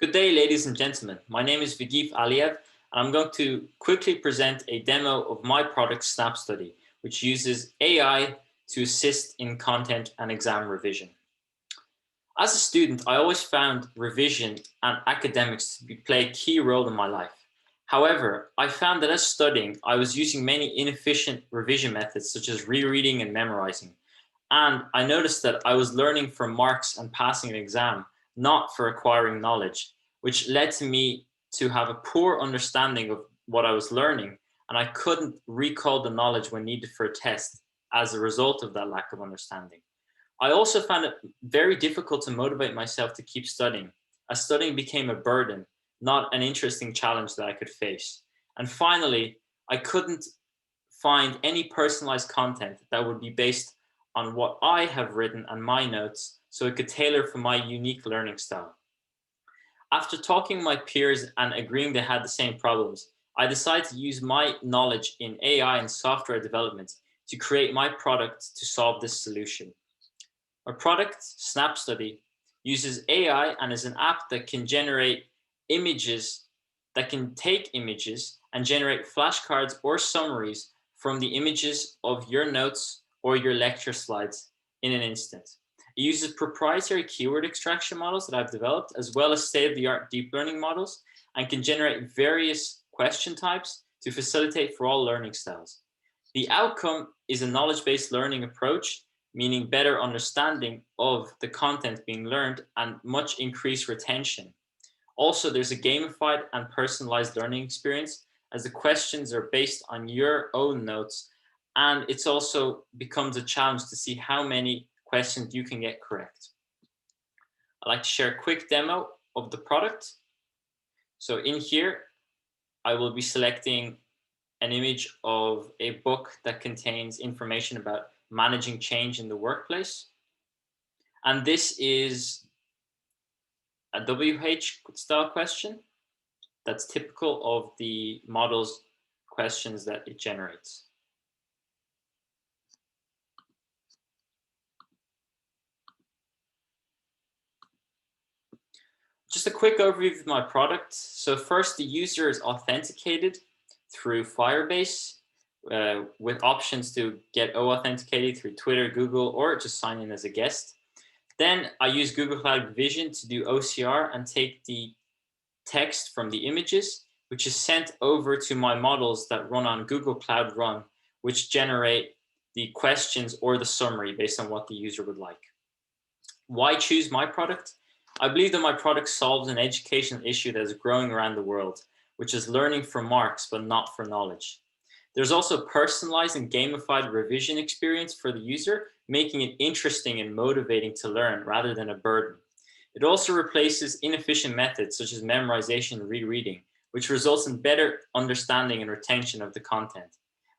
Good day, ladies and gentlemen. My name is Vigif Aliyev, and I'm going to quickly present a demo of my product Snapstudy, which uses AI to assist in content and exam revision. As a student, I always found revision and academics to play a key role in my life. However, I found that as studying, I was using many inefficient revision methods such as rereading and memorizing. And I noticed that I was learning for marks and passing an exam, not for acquiring knowledge, which led to me to have a poor understanding of what I was learning. And I couldn't recall the knowledge when needed for a test as a result of that lack of understanding. I also found it very difficult to motivate myself to keep studying, as studying became a burden, not an interesting challenge that I could face. And finally, I couldn't find any personalized content that would be based on what I have written and my notes so it could tailor for my unique learning style. After talking to my peers and agreeing they had the same problems, I decided to use my knowledge in AI and software development to create my product to solve this solution. My product, Snapstudy, uses AI and is an app that can generate images, that can take images and generate flashcards or summaries from the images of your notes or your lecture slides in an instant. It uses proprietary keyword extraction models that I've developed, as well as state-of-the-art deep learning models, and can generate various question types to facilitate for all learning styles. The outcome is a knowledge-based learning approach, meaning better understanding of the content being learned and much increased retention. Also, there's a gamified and personalized learning experience as the questions are based on your own notes, and it's also becomes a challenge to see how many questions you can get correct. I'd like to share a quick demo of the product. So in here, I will be selecting an image of a book that contains information about managing change in the workplace. And this is a WH style question that's typical of the model's questions that it generates. Just a quick overview of my product. So first, the user is authenticated through Firebase with options to get authenticated through Twitter, Google, or just sign in as a guest. Then I use Google Cloud Vision to do OCR and take the text from the images, which is sent over to my models that run on Google Cloud Run, which generate the questions or the summary based on what the user would like. Why choose my product? I believe that my product solves an educational issue that is growing around the world, which is learning for marks, but not for knowledge. There's also personalized and gamified revision experience for the user, making it interesting and motivating to learn rather than a burden. It also replaces inefficient methods such as memorization and rereading, which results in better understanding and retention of the content.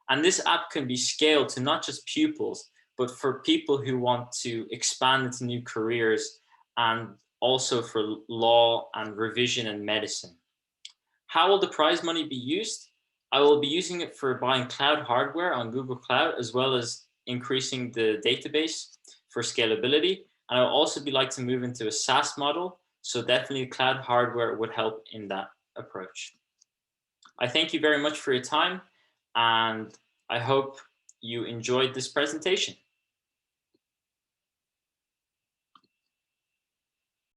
And this app can be scaled to not just pupils, but for people who want to expand into new careers and also for law and revision and medicine. How will the prize money be used? I will be using it for buying cloud hardware on Google Cloud, as well as increasing the database for scalability. And I will also be like to move into a SaaS model. So definitely cloud hardware would help in that approach. I thank you very much for your time, and I hope you enjoyed this presentation.